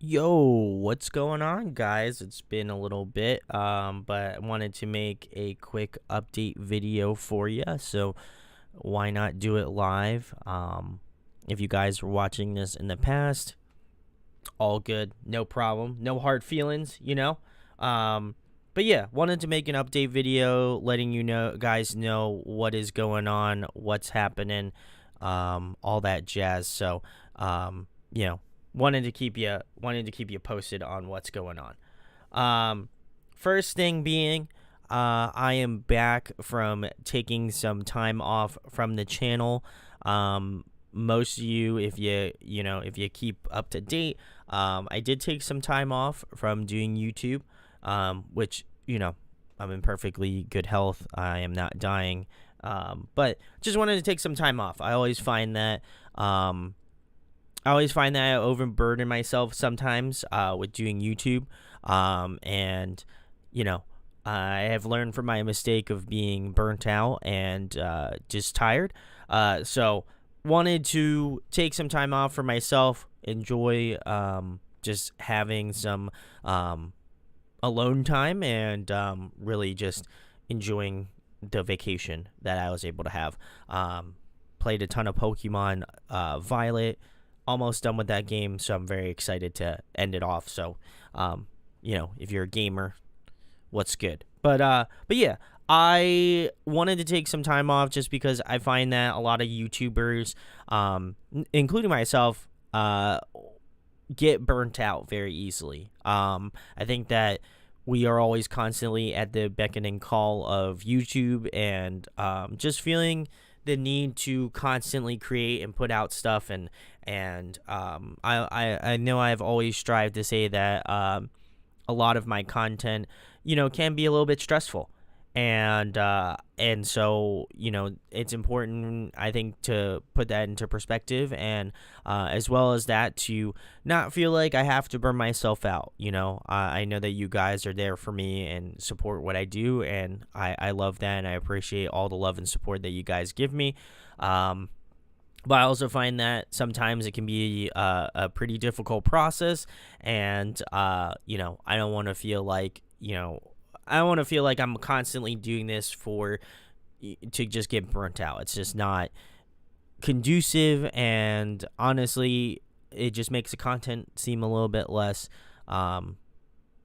Yo, what's going on, guys? It's been a little bit, but I wanted to make a quick update video for you. So why not do it live? If you guys were watching this in the past, all good, no problem, no hard feelings. But yeah, wanted to make an update video, letting guys know what is going on, what's happening, all that jazz. So, you know, wanted to keep you posted on what's going on. First thing being, I am back from taking some time off from the channel. Most of you, if you keep up to date, I did take some time off from doing YouTube, which I'm in perfectly good health. I am not dying, but just wanted to take some time off. I always find that I overburden myself sometimes with doing YouTube, and I have learned from my mistake of being burnt out and just tired. So wanted to take some time off for myself, enjoy just having some alone time, and really just enjoying the vacation that I was able to have. Played a ton of Pokemon Violet. Almost done with that game, so I'm very excited to end it off. So, if you're a gamer, what's good? But yeah, I wanted to take some time off just because I find that a lot of YouTubers, including myself, get burnt out very easily. I think that we are always constantly at the beckoning call of YouTube, and just feeling the need to constantly create and put out stuff, and I know I've always strived to say that a lot of my content can be a little bit stressful, and so it's important, I think, to put that into perspective, and as well as that, to not feel like I have to burn myself out. I know that you guys are there for me and support what I do, and I love that, and I appreciate all the love and support that you guys give me. But I also find that sometimes it can be a pretty difficult process, and I don't want to feel like I'm constantly doing this to just get burnt out. It's just not conducive, and honestly, it just makes the content seem a little bit less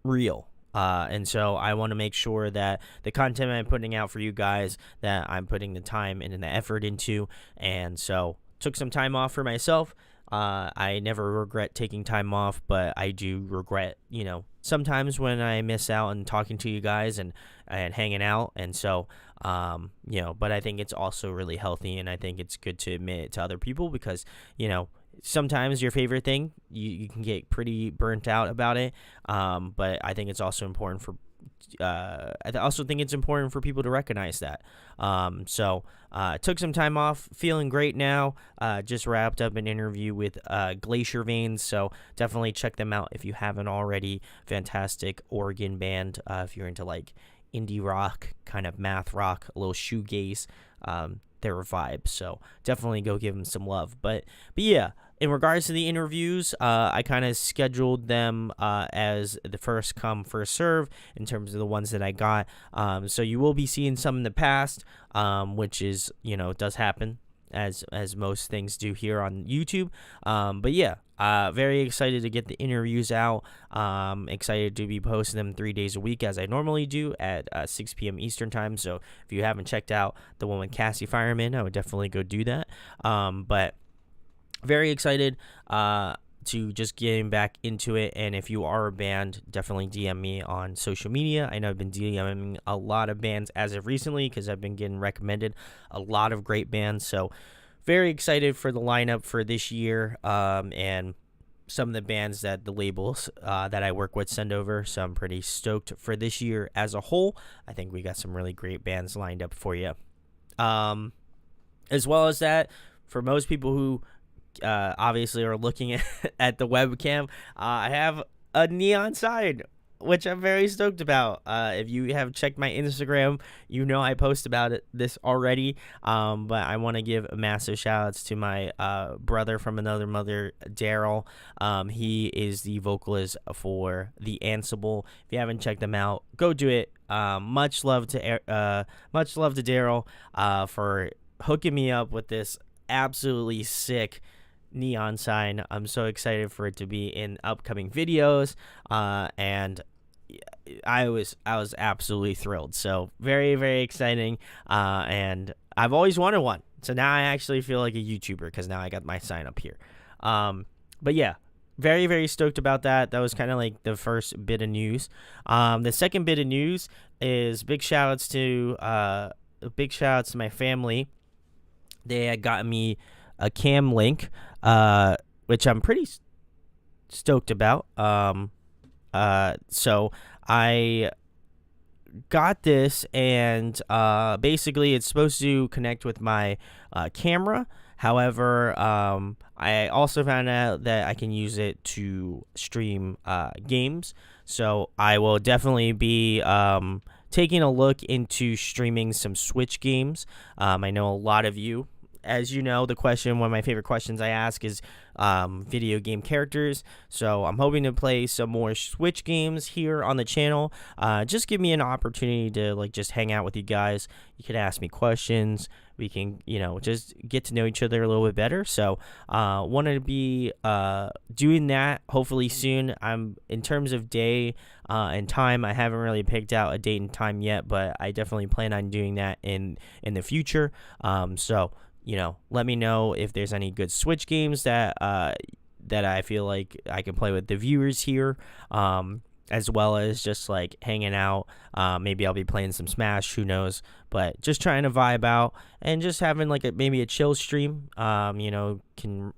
real. And so I want to make sure that the content I'm putting out for you guys, that I'm putting the time and the effort into. And so took some time off for myself. I never regret taking time off, but I do regret, sometimes when I miss out on talking to you guys and hanging out. And so, but I think it's also really healthy, and I think it's good to admit it to other people, because, sometimes your favorite thing, you can get pretty burnt out about it. But I think it's also important for people to recognize that. So took some time off, feeling great now. Just wrapped up an interview with Glacier Veins, so definitely check them out if you haven't already. Fantastic Oregon band. If you're into like indie rock, kind of math rock, a little shoegaze, their vibe. So definitely go give them some love. But yeah, in regards to the interviews, I kind of scheduled them as the first come, first serve in terms of the ones that I got. So you will be seeing some in the past, which is, does happen, as most things do here on YouTube. But yeah, very excited to get the interviews out. Excited to be posting them 3 days a week, as I normally do, at 6 p.m. Eastern time. So if you haven't checked out the one with Cassie Fireman, I would definitely go do that. But very excited to just getting back into it. And if you are a band, definitely DM me on social media. I know I've been DMing a lot of bands as of recently, because I've been getting recommended a lot of great bands. So very excited for the lineup for this year, and some of the bands that the labels that I work with send over. So I'm pretty stoked for this year as a whole. I think we got some really great bands lined up for you. As well as that, for most people who obviously are looking at the webcam, I have a neon sign which I'm very stoked about. If you have checked my Instagram, you know I post about this already. But I want to give a massive shout outs to my brother from another mother, Daryl. He is the vocalist for the Ansible. If you haven't checked them out, go do it. Much love to Daryl for hooking me up with this absolutely sick neon sign. I'm so excited for it to be in upcoming videos, and I was absolutely thrilled. So very, very exciting, and I've always wanted one. So now I actually feel like a YouTuber because now I got my sign up here. But yeah, very, very stoked about that. That was kind of like the first bit of news. The second bit of news is big shout outs to my family. They had gotten me a Cam Link, which I'm pretty stoked about. So I got this, and basically it's supposed to connect with my camera. However, I also found out that I can use it to stream games. So I will definitely be taking a look into streaming some Switch games. I know a lot of you, as you know, one of my favorite questions I ask is video game characters. So I'm hoping to play some more Switch games here on the channel. Just give me an opportunity to just hang out with you guys. You can ask me questions. We can, just get to know each other a little bit better. So wanted to be doing that hopefully soon. In terms of day and time, I haven't really picked out a date and time yet, but I definitely plan on doing that in the future. So let me know if there's any good Switch games that I feel like I can play with the viewers here, as well as just hanging out. Maybe I'll be playing some Smash, who knows, but just trying to vibe out and just having maybe a chill stream. Can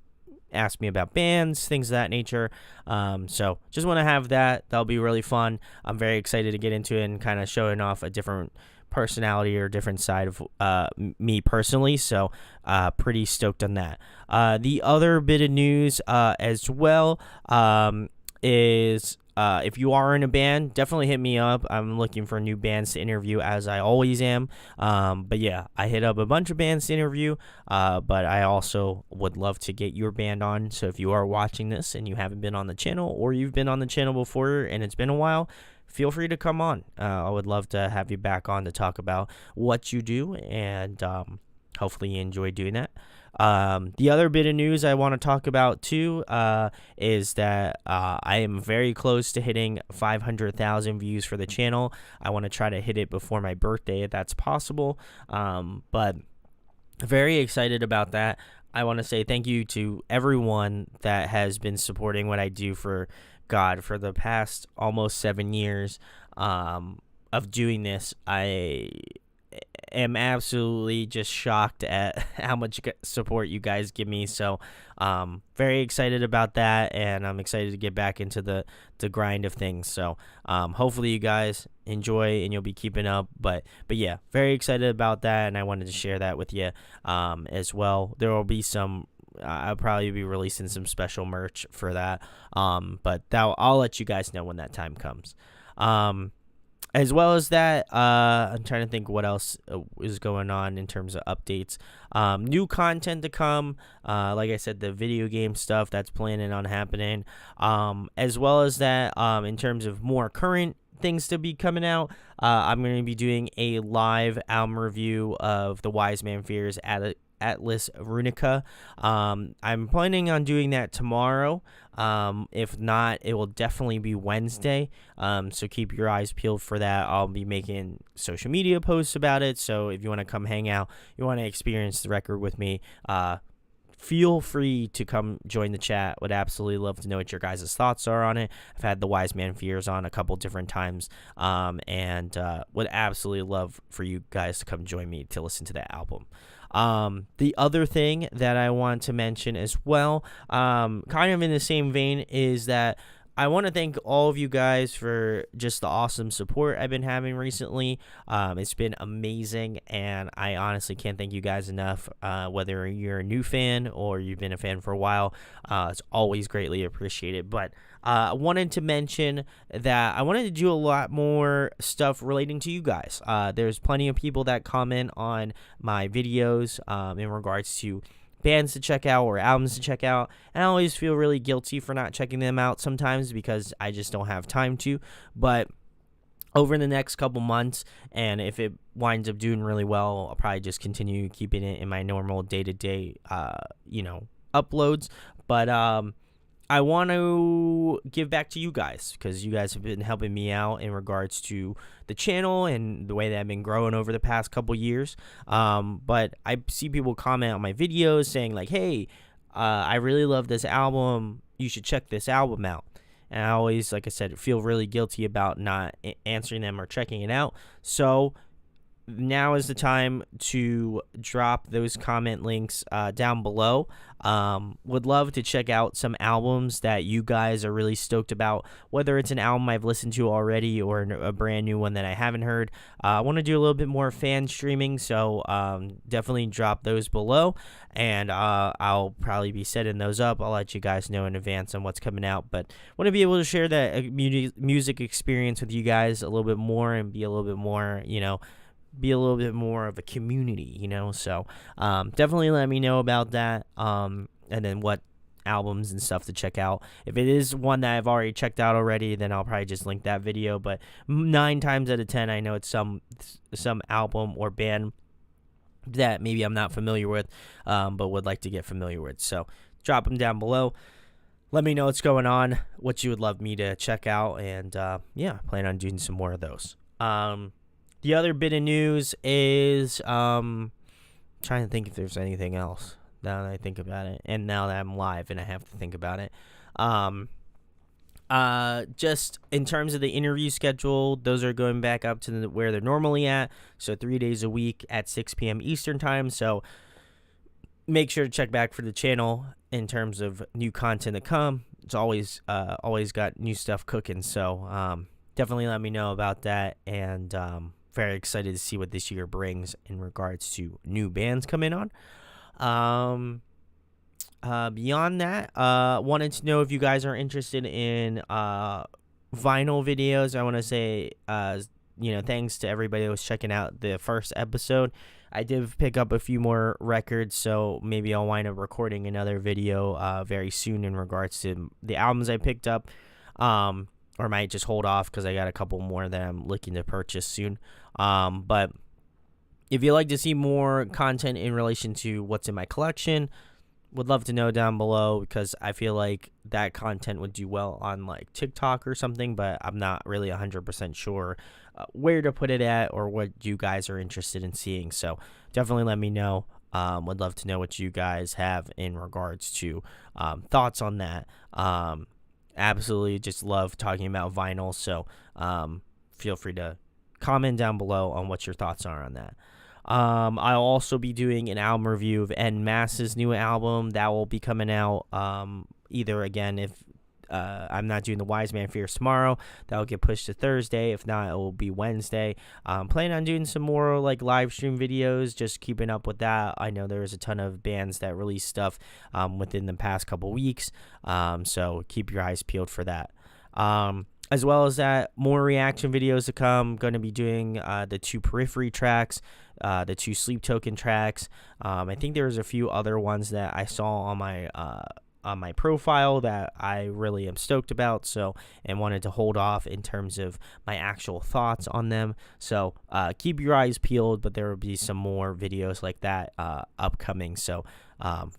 ask me about bands, things of that nature. So just want to have that. That'll be really fun. I'm very excited to get into it and kind of showing off a different personality or different side of me personally. So pretty stoked on that. The other bit of news as well is if you are in a band, definitely hit me up. I'm looking for new bands to interview, as I always am. But yeah, I hit up a bunch of bands to interview, but I also would love to get your band on. So if you are watching this and you haven't been on the channel, or you've been on the channel before and it's been a while, feel free to come on. I would love to have you back on to talk about what you do, and hopefully you enjoy doing that. The other bit of news I want to talk about too is that I am very close to hitting 500,000 views for the channel. I want to try to hit it before my birthday if that's possible, but very excited about that. I want to say thank you to everyone that has been supporting what I do for the past almost 7 years of doing this. I am absolutely just shocked at how much support you guys give me. So very excited about that, and I'm excited to get back into the grind of things. So hopefully you guys enjoy and you'll be keeping up. But yeah, very excited about that, and I wanted to share that with you as well. There will be some I'll probably be releasing some special merch for that, but I'll let you guys know when that time comes. As well as that, I'm trying to think what else is going on in terms of updates. New content to come, like I said, the video game stuff that's planning on happening, as well as that, in terms of more current things to be coming out, I'm going to be doing a live album review of the Wise Man Fears Atlas Runica. I'm planning on doing that tomorrow. If not, it will definitely be Wednesday. So keep your eyes peeled for that. I'll be making social media posts about it. So if you want to come hang out, you want to experience the record with me, feel free to come join the chat. Would absolutely love to know what your guys' thoughts are on it. I've had the Wise Man Fears on a couple different times, and would absolutely love for you guys to come join me to listen to that album. The other thing that I want to mention as well, kind of in the same vein, is that I want to thank all of you guys for just the awesome support I've been having recently. It's been amazing, and I honestly can't thank you guys enough. Whether you're a new fan or you've been a fan for a while, it's always greatly appreciated. But I wanted to mention that I wanted to do a lot more stuff relating to you guys. There's plenty of people that comment on my videos in regards to bands to check out or albums to check out, and I always feel really guilty for not checking them out sometimes because I just don't have time to. But over the next couple months, and if it winds up doing really well, I'll probably just continue keeping it in my normal day-to-day uploads. But I want to give back to you guys because you guys have been helping me out in regards to the channel and the way that I've been growing over the past couple years. But I see people comment on my videos saying like, hey, I really love this album. You should check this album out. And I always, like I said, feel really guilty about not answering them or checking it out. So now is the time to drop those comment links down below. Would love to check out some albums that you guys are really stoked about, whether it's an album I've listened to already or a brand new one that I haven't heard. I want to do a little bit more fan streaming, so definitely drop those below, and I'll probably be setting those up. I'll let you guys know in advance on what's coming out, but want to be able to share that music experience with you guys a little bit more and be a little bit more, be a little bit more of a community, so definitely let me know about that, and then what albums and stuff to check out. If it is one that I've already checked out already, then I'll probably just link that video, but 9 times out of 10 I know it's some album or band that maybe I'm not familiar with, but would like to get familiar with. So drop them down below, let me know what's going on, what you would love me to check out, and plan on doing some more of those. The other bit of news is trying to think if there's anything else now that I think about it, and now that I'm live and I have to think about it. Just in terms of the interview schedule, those are going back up to where they're normally at, so 3 days a week at 6 p.m. Eastern time. So make sure to check back for the channel in terms of new content to come. It's always got new stuff cooking, so definitely let me know about that, and very excited to see what this year brings in regards to new bands coming on. Beyond that, wanted to know if you guys are interested in vinyl videos. I want to say, thanks to everybody that was checking out the first episode. I did pick up a few more records, so maybe I'll wind up recording another video very soon in regards to the albums I picked up. Or might just hold off because I got a couple more that I'm looking to purchase soon. But if you'd like to see more content in relation to what's in my collection, would love to know down below, because I feel like that content would do well on like TikTok or something, but I'm not really 100% sure where to put it at or what you guys are interested in seeing. So definitely let me know. Would love to know what you guys have in regards to thoughts on that. Absolutely just love talking about vinyl, so feel free to comment down below on what your thoughts are on that. I'll also be doing an album review of En Masse's new album that will be coming out either, again, if I'm not doing the Wise Man Fears tomorrow, that will get pushed to Thursday. If not, it will be Wednesday. Planning on doing some more like live stream videos, just keeping up with that. I know there's a ton of bands that release stuff within the past couple weeks, so keep your eyes peeled for that. As well as that, more reaction videos to come. Going to be doing the 2 Periphery tracks, the 2 Sleep Token tracks. I think there's a few other ones that I saw on my profile that I really am stoked about, so, and wanted to hold off in terms of my actual thoughts on them. So keep your eyes peeled, but there will be some more videos like that upcoming. So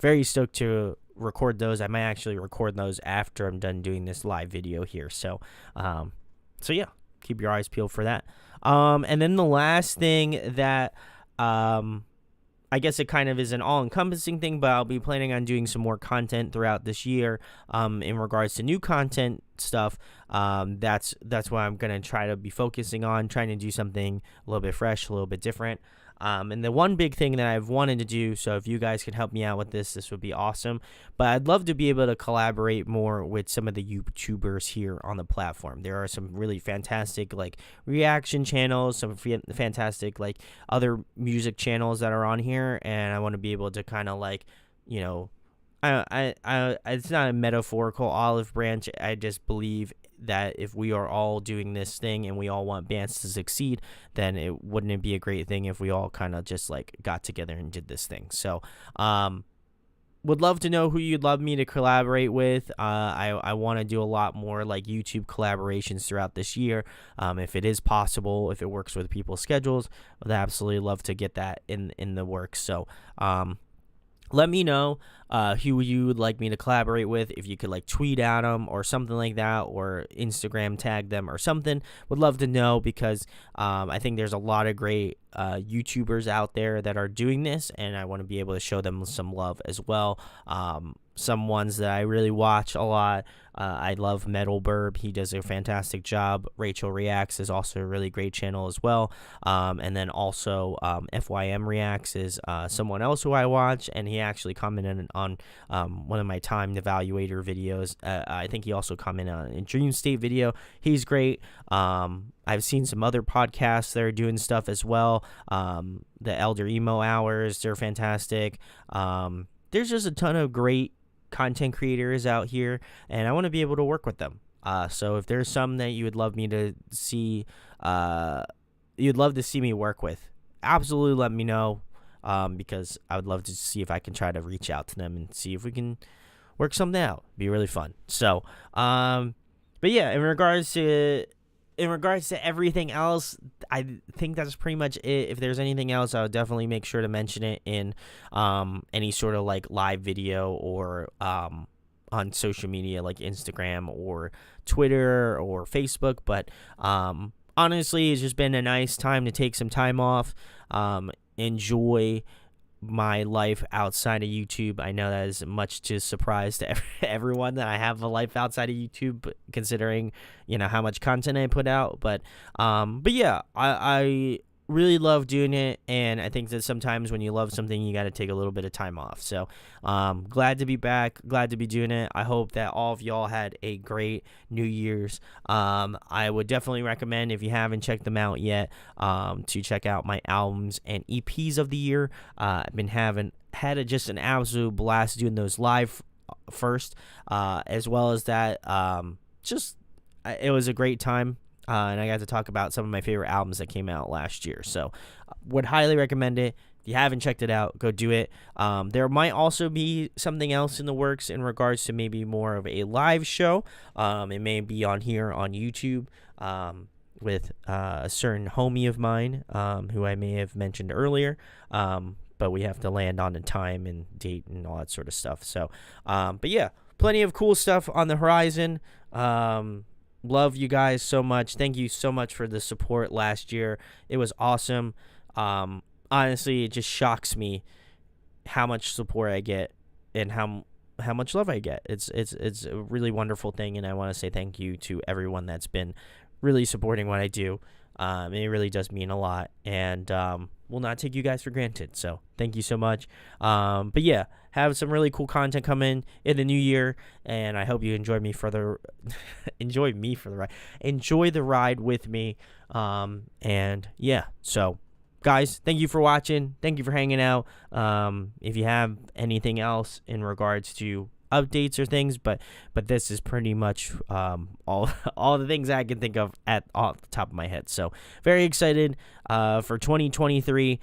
very stoked to record those. I might actually record those after I'm done doing this live video here. So yeah, keep your eyes peeled for that. And then the last thing that I guess it kind of is an all-encompassing thing, but I'll be planning on doing some more content throughout this year in regards to new content stuff. That's what I'm going to try to be focusing on, trying to do something a little bit fresh, a little bit different. And the one big thing that I've wanted to do, so if you guys can help me out with this would be awesome. But I'd love to be able to collaborate more with some of the YouTubers here on the platform. There are some really fantastic like reaction channels, some fantastic like other music channels that are on here, and I want to be able to kind of like, you know, it's not a metaphorical olive branch. I just believe that if we are all doing this thing and we all want bands to succeed, then wouldn't it be a great thing if we all kind of just like got together and did this thing. So, would love to know who you'd love me to collaborate with. I want to do a lot more like YouTube collaborations throughout this year. If it is possible, if it works with people's schedules, I'd absolutely love to get that in the works. So, let me know who you would like me to collaborate with. If you could like tweet at them or something like that, or Instagram tag them or something. Would love to know, because I think there's a lot of great YouTubers out there that are doing this, and I want to be able to show them some love as well. Some ones that I really watch a lot. I love Metal Burb. He does a fantastic job. Rachel Reacts is also a really great channel as well. And then also FYM Reacts is someone else who I watch, and he actually commented on one of my timed evaluator videos. I think he also commented on a Dream State video. He's great. I've seen some other podcasts that are doing stuff as well. The Elder Emo Hours, they're fantastic. There's just a ton of great content creators out here, and I want to be able to work with them. So if there's some that you would love me to see, you'd love to see me work with, absolutely let me know, because I would love to see if I can try to reach out to them and see if we can work something out. It'd be really fun. So, but yeah, in regards to everything else, I think that's pretty much it. If there's anything else, I'll definitely make sure to mention it in any sort of like live video, or on social media like Instagram or Twitter or Facebook. But honestly, it's just been a nice time to take some time off, enjoy my life outside of YouTube. I know that is much to surprise to everyone that I have a life outside of YouTube, considering, you know, how much content I put out. But yeah, I really love doing it, and I think that sometimes when you love something, you got to take a little bit of time off. So glad to be back, glad to be doing it. I hope that all of y'all had a great New Year's. I would definitely recommend, if you haven't checked them out yet, to check out my albums and EPs of the year. I've been had just an absolute blast doing those live first, as well as that. It was a great time. And I got to talk about some of my favorite albums that came out last year. So would highly recommend it. If you haven't checked it out, go do it. There might also be something else in the works in regards to maybe more of a live show. It may be on here on YouTube with a certain homie of mine who I may have mentioned earlier. But we have to land on the time and date and all that sort of stuff. So, but yeah, plenty of cool stuff on the horizon. Love you guys so much. Thank you so much for the support last year. It was awesome. Honestly, it just shocks me how much support I get and how much love I get. It's a really wonderful thing, and I want to say thank you to everyone that's been really supporting what I do. It really does mean a lot, and will not take you guys for granted. So thank you so much. But yeah, have some really cool content coming in the new year, and I hope you enjoy the ride. Enjoy the ride with me. And yeah, so guys, thank you for watching. Thank you for hanging out. If you have anything else in regards to updates or things, but this is pretty much all the things I can think of off the top of my head. So very excited for 2023.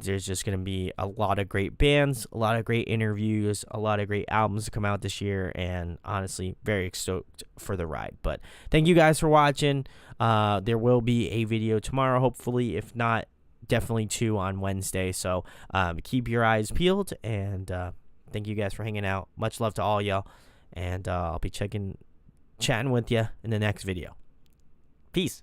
There's just gonna be a lot of great bands, a lot of great interviews, a lot of great albums to come out this year, and honestly very stoked for the ride. But thank you guys for watching. There will be a video tomorrow, hopefully. If not, definitely 2 on Wednesday. So keep your eyes peeled, and thank you guys for hanging out. Much love to all y'all. And I'll be chatting with you in the next video. Peace.